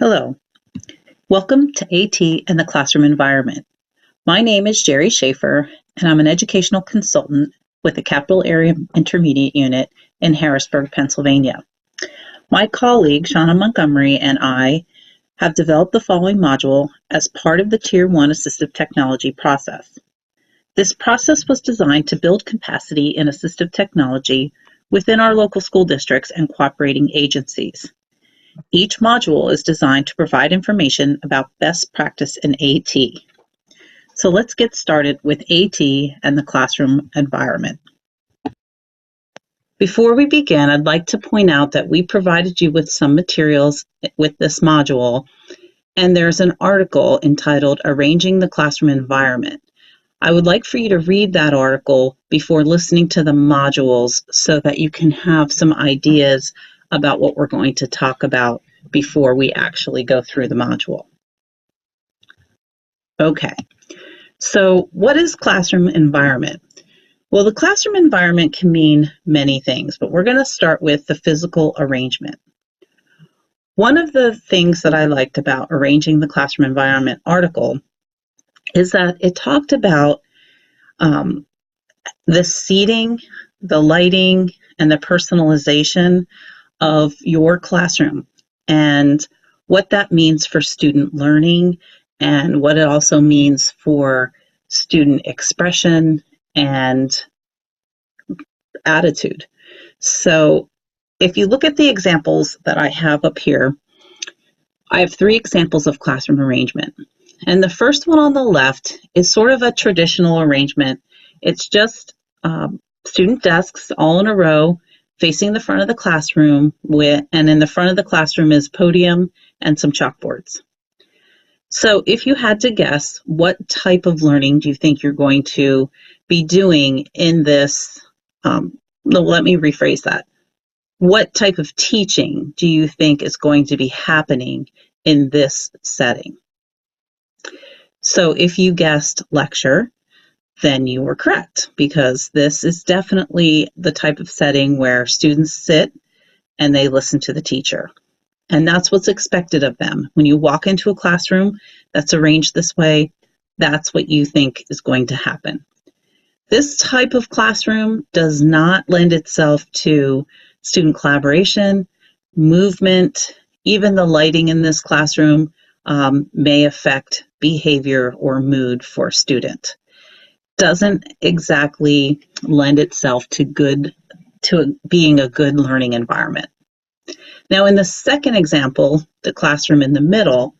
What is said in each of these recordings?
Hello, welcome to AT and the Classroom Environment. My name is Jerry Schaefer, and I'm an educational consultant with the Capital Area Intermediate Unit in Harrisburg, Pennsylvania. My colleague, Shauna Montgomery, and I have developed the following module as part of the Tier 1 assistive technology process. This process was designed to build capacity in assistive technology within our local school districts and cooperating agencies. Each module is designed to provide information about best practice in AT. So let's get started with AT and the classroom environment. Before we begin, I'd like to point out that we provided you with some materials with this module, and there's an article entitled Arranging the Classroom Environment. I would like for you to read that article before listening to the modules so that you can have some ideas about what we're going to talk about before we actually go through the module. Okay, so what is classroom environment? Well, the classroom environment can mean many things, but we're going to start with the physical arrangement. One of the things that I liked about Arranging the Classroom Environment article is that it talked about the seating, the lighting, and the personalization of your classroom and what that means for student learning and what it also means for student expression and attitude. So if you look at the examples that I have up here, I have 3 examples of classroom arrangement. And the first one on the left is sort of a traditional arrangement. It's just student desks all in a row facing the front of the classroom, and in the front of the classroom is podium and some chalkboards. So if you had to guess, what type of learning do you think you're going to be doing in this? Let me rephrase that. What type of teaching do you think is going to be happening in this setting? So if you guessed lecture, then you were correct, because this is definitely the type of setting where students sit and they listen to the teacher. And that's what's expected of them. When you walk into a classroom that's arranged this way, that's what you think is going to happen. This type of classroom does not lend itself to student collaboration, movement. Even the lighting in this classroom may affect behavior or mood for a student. Doesn't exactly lend itself to being a good learning environment. Now, in the second example, the classroom in the middle,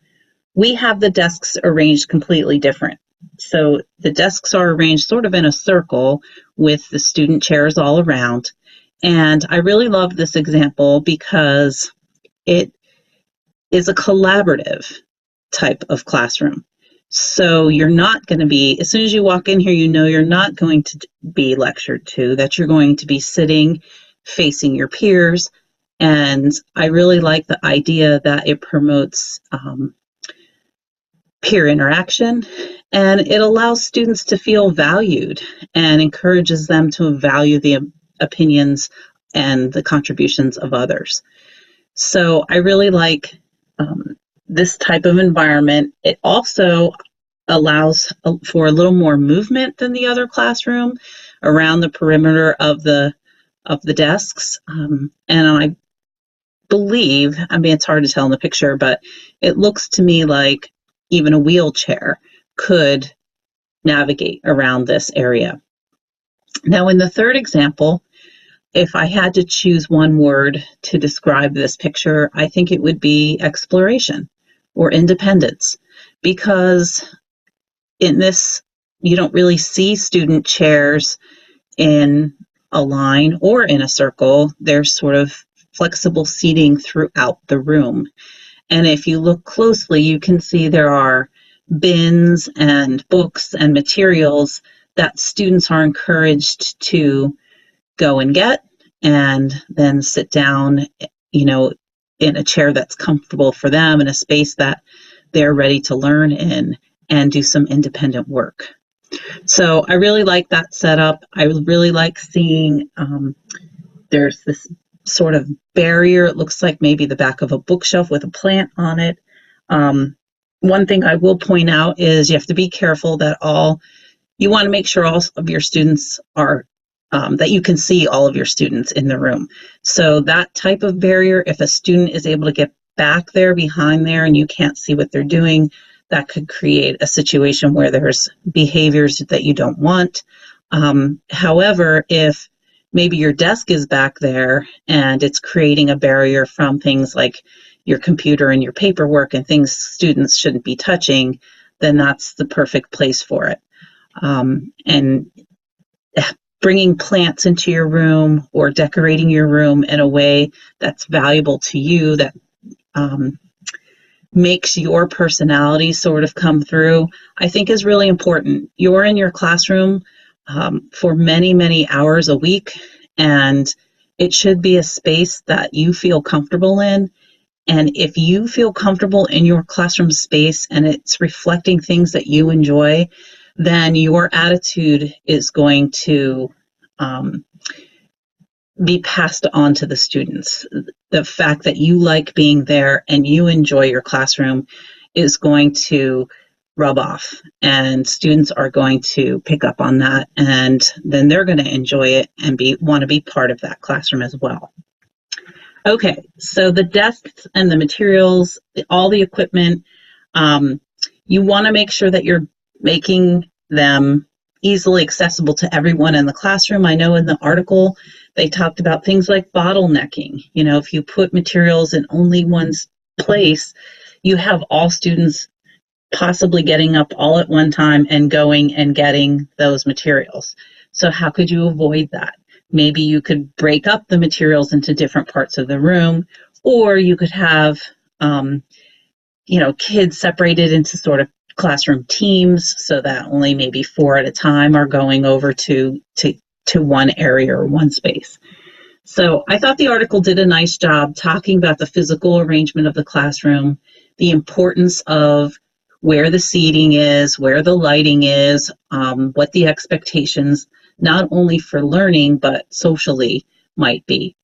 we have the desks arranged completely different. So the desks are arranged sort of in a circle with the student chairs all around. And I really love this example because it is a collaborative type of classroom. So you're not going to be, as soon as you walk in here, you know you're not going to be lectured to, that you're going to be sitting facing your peers. And I really like the idea that it promotes peer interaction, and it allows students to feel valued and encourages them to value the opinions and the contributions of others. So I really like this type of environment. It also allows for a little more movement than the other classroom around the perimeter of the desks. And I believe, I mean, it's hard to tell in the picture, but it looks to me like even a wheelchair could navigate around this area. Now, in the third example, if I had to choose one word to describe this picture, I think it would be exploration or independence, because in this, you don't really see student chairs in a line or in a circle. There's sort of flexible seating throughout the room. And if you look closely, you can see there are bins and books and materials that students are encouraged to go and get and then sit down, in a chair that's comfortable for them, in a space that they're ready to learn in and do some independent work. So I really like that setup. I really like seeing there's this sort of barrier. It looks like maybe the back of a bookshelf with a plant on it. One thing I will point out is you have to be careful that you want to make sure all of your students are, that you can see all of your students in the room. So that type of barrier, if a student is able to get back there behind there and you can't see what they're doing, that could create a situation where there's behaviors that you don't want. However, if maybe your desk is back there and it's creating a barrier from things like your computer and your paperwork and things students shouldn't be touching, then that's the perfect place for it. And bringing plants into your room or decorating your room in a way that's valuable to you, that makes your personality sort of come through, I think is really important. You're in your classroom for many, many hours a week, and it should be a space that you feel comfortable in. And if you feel comfortable in your classroom space and it's reflecting things that you enjoy, then your attitude is going to be passed on to the students. The fact that you like being there and you enjoy your classroom is going to rub off, and students are going to pick up on that, and then they're going to enjoy it and want to be part of that classroom as well. Okay, so the desks and the materials, all the equipment, you want to make sure that you're making them easily accessible to everyone in the classroom. I know in the article they talked about things like bottlenecking. You know, if you put materials in only one place, you have all students possibly getting up all at one time and going and getting those materials. So how could you avoid that? Maybe you could break up the materials into different parts of the room, or you could have, kids separated into sort of classroom teams so that only maybe 4 at a time are going over to one area or one space. So I thought the article did a nice job talking about the physical arrangement of the classroom, the importance of where the seating is, where the lighting is, what the expectations, not only for learning, but socially might be.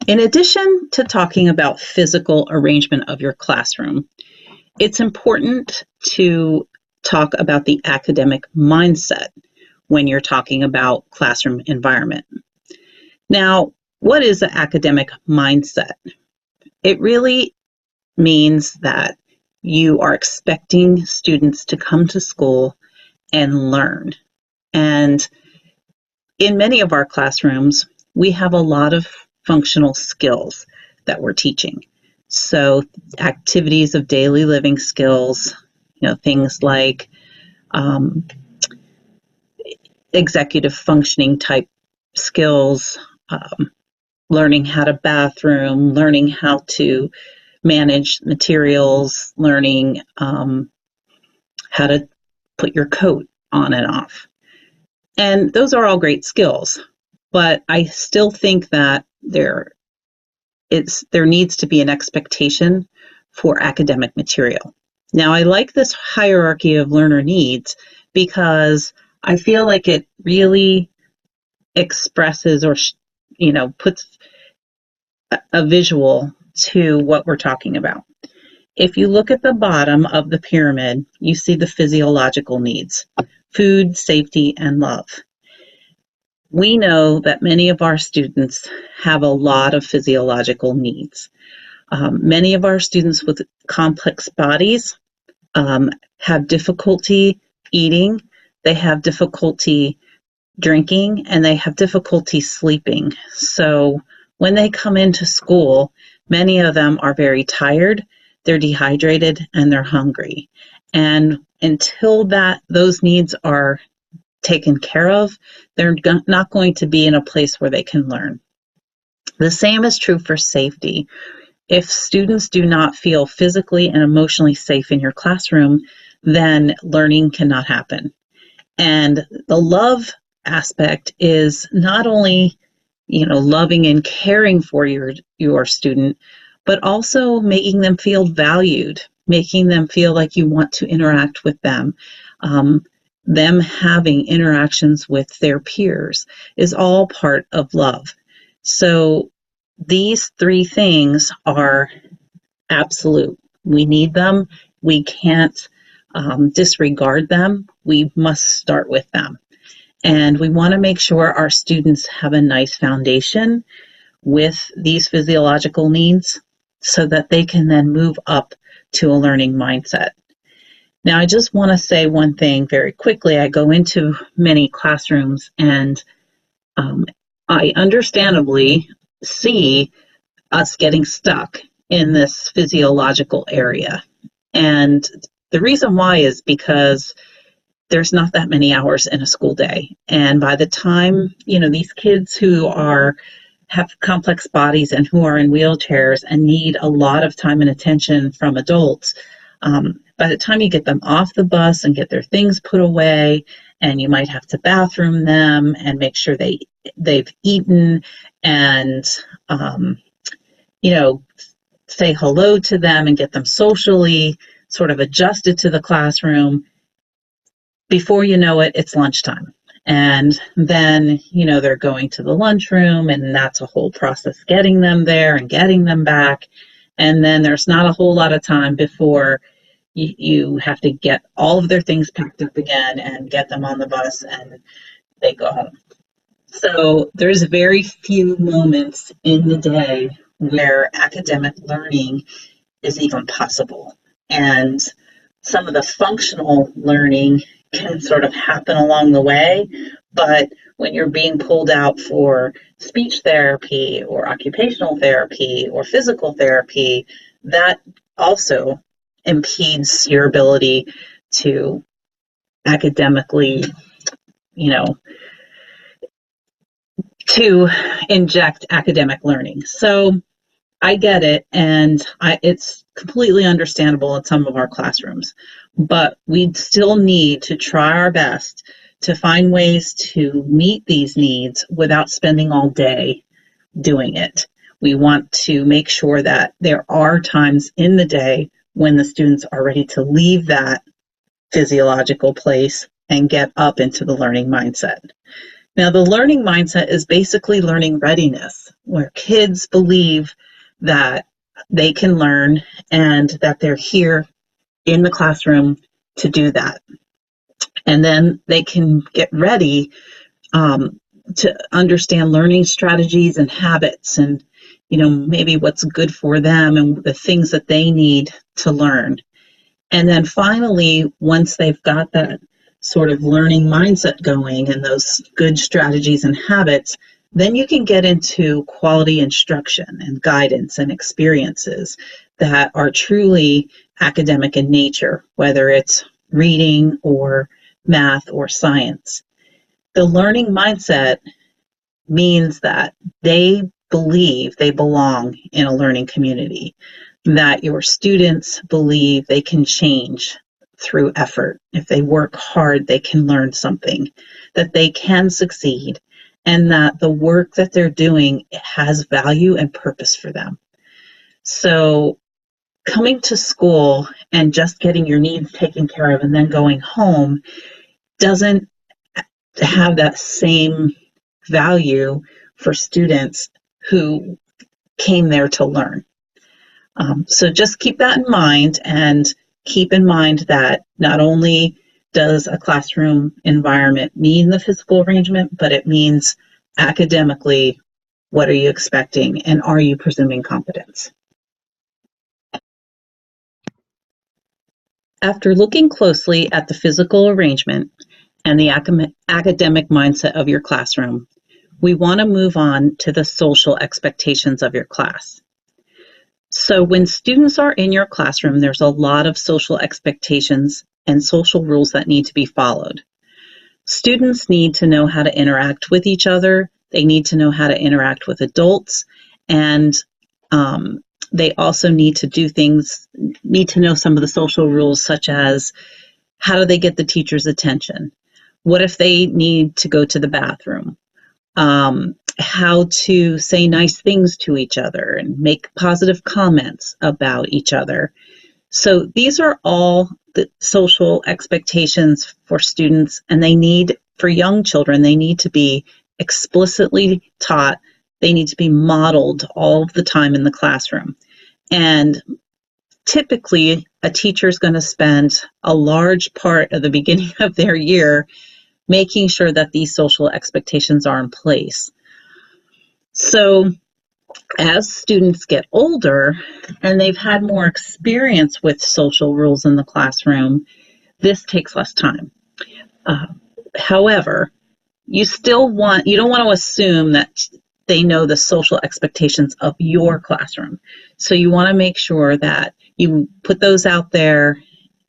In addition to talking about physical arrangement of your classroom, it's important to talk about the academic mindset when you're talking about classroom environment. Now, what is the academic mindset? It really means that you are expecting students to come to school and learn. And in many of our classrooms, we have a lot of functional skills that we're teaching. So activities of daily living skills, things like executive functioning type skills, learning how to bathroom, learning how to manage materials, learning how to put your coat on and off. And those are all great skills, but I still think that there needs to be an expectation for academic material. Now, I like this hierarchy of learner needs because I feel like it really expresses or puts a visual to what we're talking about. If you look at the bottom of the pyramid, you see the physiological needs: food, safety, and love. We know that many of our students have a lot of physiological needs. Many of our students with complex bodies have difficulty eating, they have difficulty drinking, and they have difficulty sleeping. So when they come into school, many of them are very tired, they're dehydrated, and they're hungry. And until those needs are taken care of, they're not going to be in a place where they can learn. The same is true for safety. If students do not feel physically and emotionally safe in your classroom, then learning cannot happen. And the love aspect is not only, loving and caring for your student, but also making them feel valued, making them feel like you want to interact with them. Them having interactions with their peers is all part of love. So these three things are absolute. We need them. We can't disregard them. We must start with them. And we want to make sure our students have a nice foundation with these physiological needs so that they can then move up to a learning mindset. Now, I just want to say one thing very quickly. I go into many classrooms and I understandably see us getting stuck in this physiological area. And the reason why is because there's not that many hours in a school day. And by the time, these kids who have complex bodies and who are in wheelchairs and need a lot of time and attention from adults, by the time you get them off the bus and get their things put away, and you might have to bathroom them and make sure they've eaten and, say hello to them and get them socially sort of adjusted to the classroom. Before you know it, it's lunchtime. And then, they're going to the lunchroom, and that's a whole process getting them there and getting them back. And then there's not a whole lot of time before you have to get all of their things packed up again and get them on the bus and they go home. So there's very few moments in the day where academic learning is even possible. And some of the functional learning can sort of happen along the way, but when you're being pulled out for speech therapy or occupational therapy or physical therapy, that also impedes your ability to academically, to inject academic learning. So I get it, and it's completely understandable in some of our classrooms, but we still need to try our best to find ways to meet these needs without spending all day doing it. We want to make sure that there are times in the day when the students are ready to leave that physiological place and get up into the learning mindset. Now, the learning mindset is basically learning readiness, where kids believe that they can learn and that they're here in the classroom to do that. And then they can get ready to understand learning strategies and habits and, maybe what's good for them and the things that they need to learn. And then finally, once they've got that sort of learning mindset going and those good strategies and habits, then you can get into quality instruction and guidance and experiences that are truly academic in nature, whether it's reading or math or science. The learning mindset means that they believe they belong in a learning community, that your students believe they can change through effort. If they work hard, they can learn something, that they can succeed, and that the work that they're doing has value and purpose for them. So coming to school and just getting your needs taken care of and then going home doesn't have that same value for students who came there to learn. So just keep that in mind, and keep in mind that not only does a classroom environment mean the physical arrangement, but it means academically, what are you expecting, and are you presuming competence? After looking closely at the physical arrangement and the academic mindset of your classroom, we want to move on to the social expectations of your class. So when students are in your classroom, there's a lot of social expectations and social rules that need to be followed. Students need to know how to interact with each other. They need to know how to interact with adults, and they also need to know some of the social rules, such as how do they get the teacher's attention? What if they need to go to the bathroom? How to say nice things to each other and make positive comments about each other. So these are all the social expectations for students, and for young children, they need to be explicitly taught They need to be modeled all of the time in the classroom. And typically, a teacher is going to spend a large part of the beginning of their year making sure that these social expectations are in place. So as students get older and they've had more experience with social rules in the classroom, this takes less time. However, you don't want to assume that they know the social expectations of your classroom. So you want to make sure that you put those out there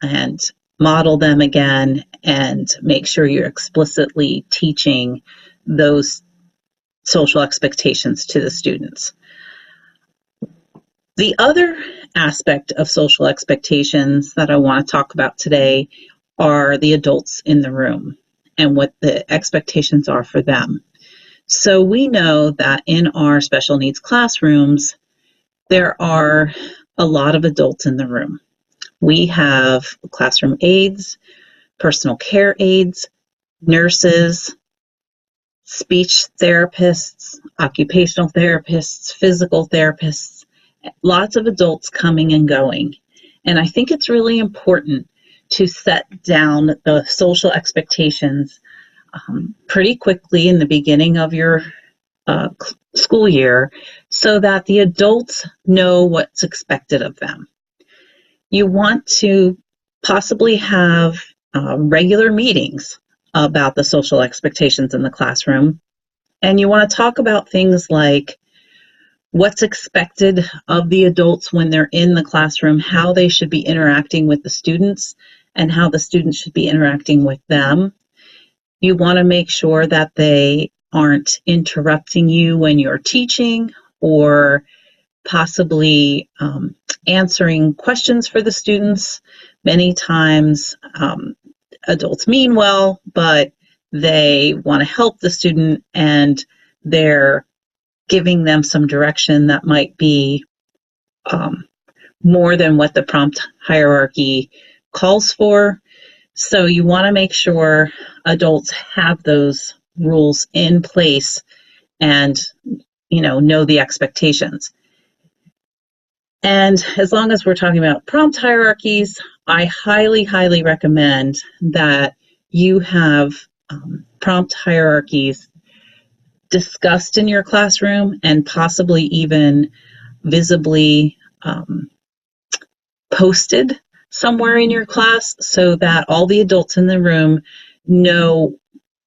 and model them again and make sure you're explicitly teaching those social expectations to the students. The other aspect of social expectations that I want to talk about today are the adults in the room and what the expectations are for them. So we know that in our special needs classrooms, there are a lot of adults in the room. We have classroom aides, personal care aides, nurses, speech therapists, occupational therapists, physical therapists, lots of adults coming and going. And I think it's really important to set down the social expectations pretty quickly in the beginning of your school year so that the adults know what's expected of them. You want to possibly have regular meetings about the social expectations in the classroom, and you want to talk about things like what's expected of the adults when they're in the classroom, how they should be interacting with the students, and how the students should be interacting with them. You want to make sure that they aren't interrupting you when you're teaching or possibly answering questions for the students. Many times adults mean well, but they want to help the student and they're giving them some direction that might be more than what the prompt hierarchy calls for. So you want to make sure adults have those rules in place and know the expectations. And as long as we're talking about prompt hierarchies, I highly, highly recommend that you have prompt hierarchies discussed in your classroom and possibly even visibly posted somewhere in your class so that all the adults in the room know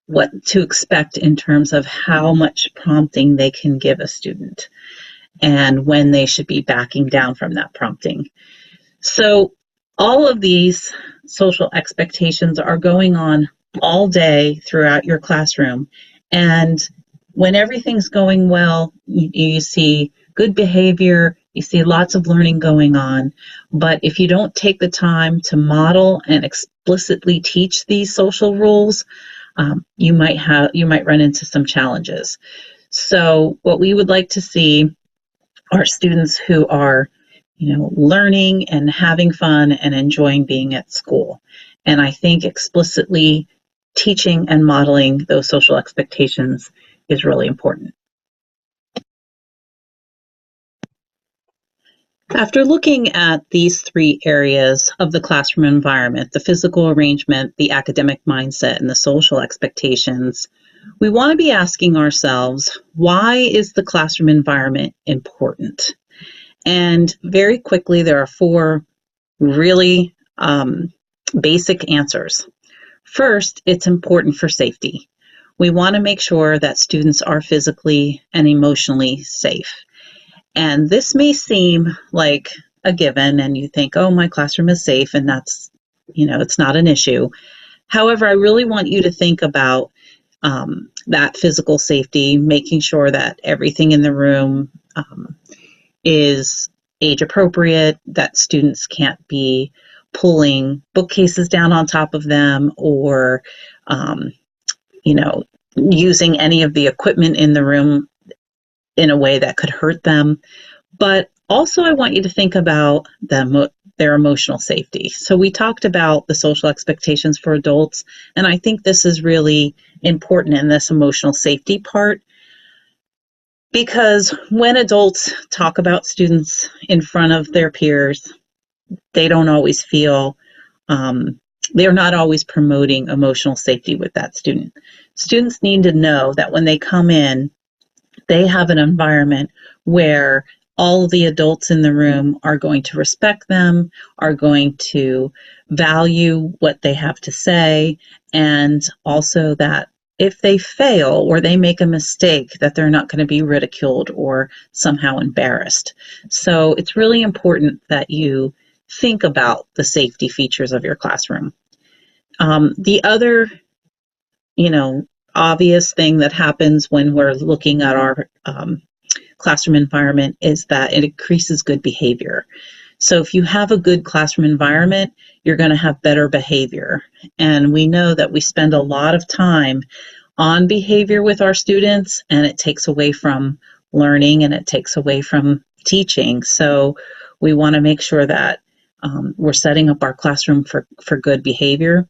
what to expect in terms of how much prompting they can give a student and when they should be backing down from that prompting. So all of these social expectations are going on all day throughout your classroom. And when everything's going well, you see good behavior, you see lots of learning going on. But if you don't take the time to model and explicitly teach these social rules, you might run into some challenges. So what we would like to see are students who are learning and having fun and enjoying being at school. And I think explicitly teaching and modeling those social expectations is really important. After looking at these three areas of the classroom environment, the physical arrangement, the academic mindset, and the social expectations, we want to be asking ourselves, why is the classroom environment important? And very quickly, there are four really basic answers. First, it's important for safety. We want to make sure that students are physically and emotionally safe. And this may seem like a given, and you think, oh, my classroom is safe, and that's, it's not an issue. However, I really want you to think about that physical safety, making sure that everything in the room is age appropriate, that students can't be pulling bookcases down on top of them or, using any of the equipment in the room in a way that could hurt them. But also I want you to think about their emotional safety. So we talked about the social expectations for adults, and I think this is really important in this emotional safety part. Because when adults talk about students in front of their peers, they don't always feel, they're not always promoting emotional safety with that student. Students need to know that when they come in, they have an environment where all the adults in the room are going to respect them, are going to value what they have to say, and also that if they fail or they make a mistake, that they're not going to be ridiculed or somehow embarrassed. So it's really important that you think about the safety features of your classroom. The other, obvious thing that happens when we're looking at our classroom environment is that it increases good behavior. So if you have a good classroom environment, you're going to have better behavior. And we know that we spend a lot of time on behavior with our students, and it takes away from learning and it takes away from teaching. So we want to make sure that we're setting up our classroom for good behavior.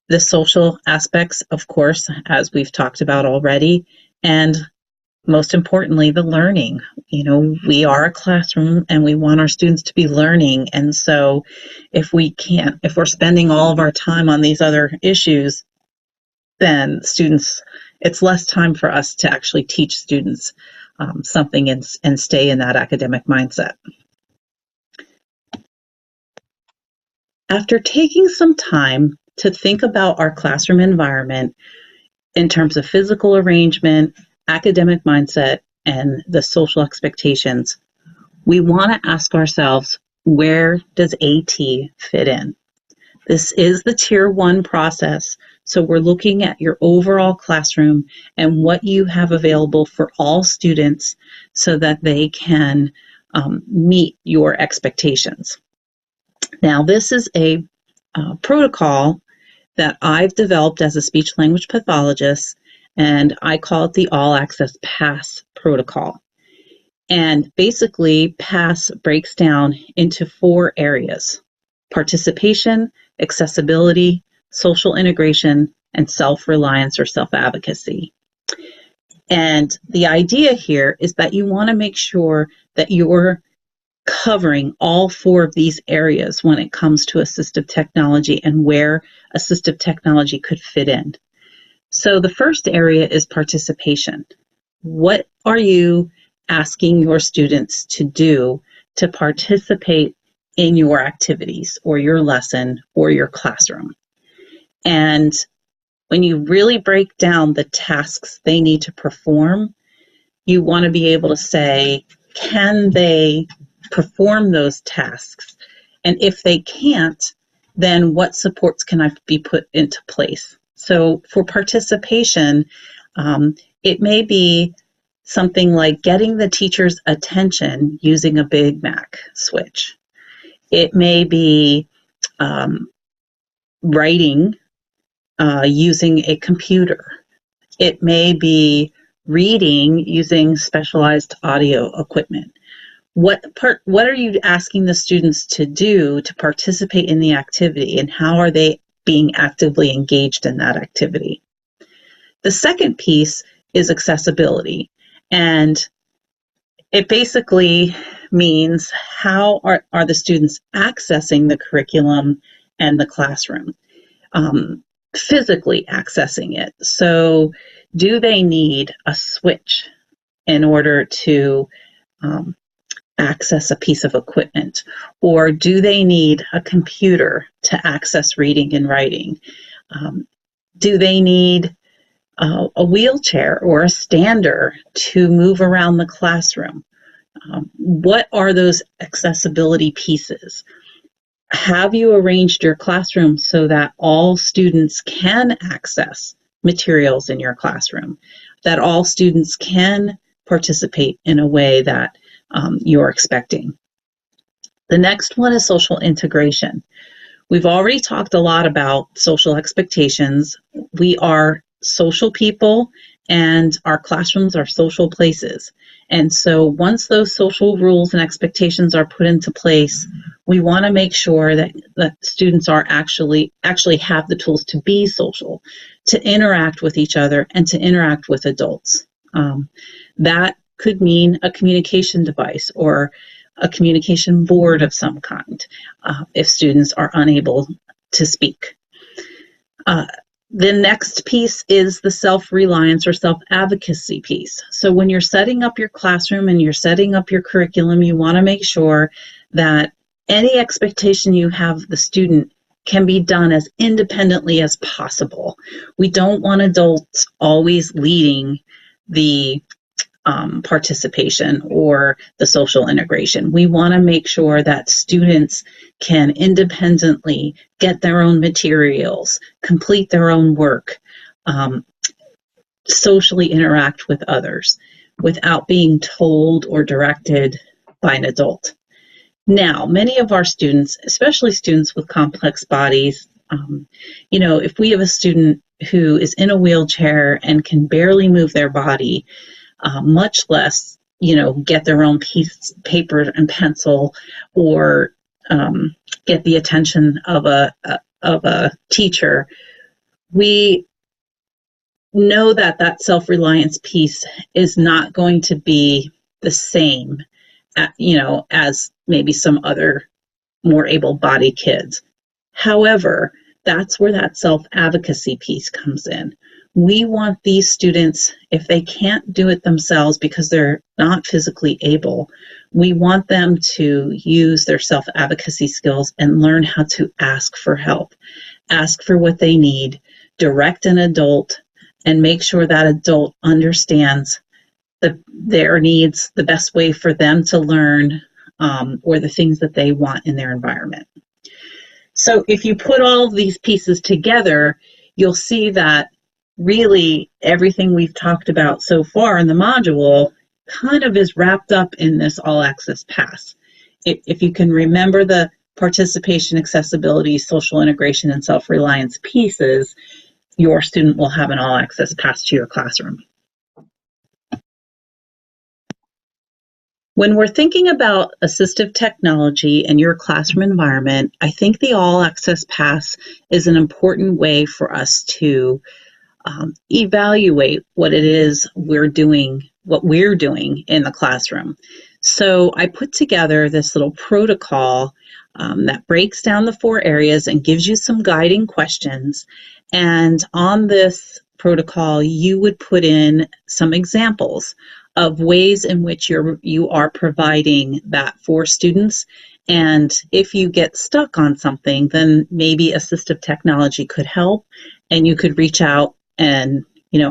The social aspects, of course, as we've talked about already, and most importantly, the learning. We are a classroom and we want our students to be learning. And so if we're spending all of our time on these other issues, then it's less time for us to actually teach students something and stay in that academic mindset. After taking some time to think about our classroom environment in terms of physical arrangement, academic mindset, and the social expectations, we want to ask ourselves, where does AT fit in? This is the Tier 1 process, so we're looking at your overall classroom and what you have available for all students so that they can meet your expectations. Now, this is a protocol that I've developed as a speech-language pathologist, and I call it the All Access PASS protocol. And basically, PASS breaks down into 4 areas: participation, accessibility, social integration, and self-reliance or self-advocacy. And the idea here is that you want to make sure that you're covering all 4 of these areas when it comes to assistive technology and where assistive technology could fit in. So the first area is participation. What are you asking your students to do to participate in your activities or your lesson or your classroom? And when you really break down the tasks they need to perform, you want to be able to say, can they perform those tasks? And if they can't, then what supports can I be put into place? So for participation, it may be something like getting the teacher's attention using a Big Mac switch. It may be writing using a computer. It may be reading using specialized audio equipment. What are you asking the students to do to participate in the activity, and how are they being actively engaged in that activity? The second piece is accessibility, and it basically means how are the students accessing the curriculum and the classroom, physically accessing it. So do they need a switch in order to access a piece of equipment, or do they need a computer to access reading and writing? Do they need a wheelchair or a stander to move around the classroom? What are those accessibility pieces? Have you arranged your classroom so that all students can access materials in your classroom, that all students can participate in a way that you're expecting? The next one is social integration. We've already talked a lot about social expectations. We are social people, and our classrooms are social places. And so once those social rules and expectations are put into place, we want to make sure that students are actually have the tools to be social, to interact with each other, and to interact with adults. That could mean a communication device or a communication board of some kind if students are unable to speak. The next piece is the self-reliance or self-advocacy piece. So when you're setting up your classroom and you're setting up your curriculum, you want to make sure that any expectation you have of the student can be done as independently as possible. We don't want adults always leading the participation or the social integration. We want to make sure that students can independently get their own materials, complete their own work, socially interact with others without being told or directed by an adult. Now, many of our students, especially students with complex bodies, if we have a student who is in a wheelchair and can barely move their body, much less, get their own paper and pencil or get the attention of a teacher, we know that self-reliance piece is not going to be the same, as maybe some other more able-bodied kids. However, that's where that self-advocacy piece comes in. We want these students, if they can't do it themselves because they're not physically able, we want them to use their self-advocacy skills and learn how to ask for help, ask for what they need, direct an adult, and make sure that adult understands their needs, the best way for them to learn, or the things that they want in their environment. So if you put all of these pieces together, you'll see that really everything we've talked about so far in the module kind of is wrapped up in this All Access Pass. If you can remember the participation, accessibility, social integration, and self-reliance pieces, your student will have an All Access Pass to your classroom. When we're thinking about assistive technology in your classroom environment, I think the All Access Pass is an important way for us to evaluate what it is we're doing in the classroom. So I put together this little protocol that breaks down the 4 areas and gives you some guiding questions. And on this protocol, you would put in some examples of ways in which you are providing that for students. And if you get stuck on something, then maybe assistive technology could help, and you could reach out and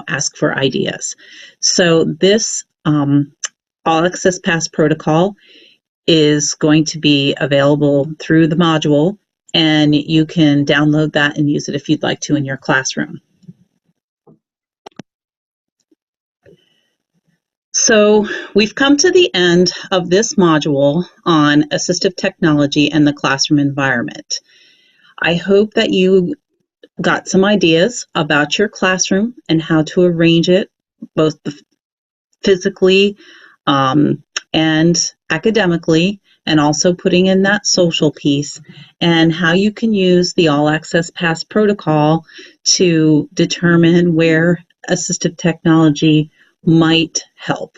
ask for ideas. So this All Access Pass protocol is going to be available through the module, and you can download that and use it if you'd like to in your classroom. So we've come to the end of this module on assistive technology and the classroom environment. I hope that you got some ideas about your classroom and how to arrange it, both physically and academically, and also putting in that social piece, and how you can use the All Access Pass protocol to determine where assistive technology might help.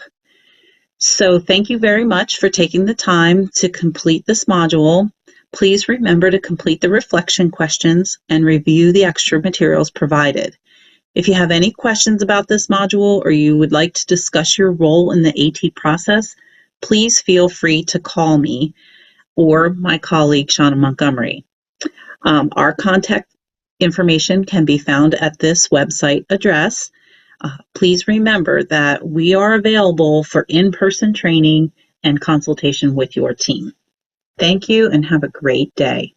So thank you very much for taking the time to complete this module. Please remember to complete the reflection questions and review the extra materials provided. If you have any questions about this module or you would like to discuss your role in the AT process, please feel free to call me or my colleague, Shauna Montgomery. Our contact information can be found at this website address. Please remember that we are available for in-person training and consultation with your team. Thank you and have a great day.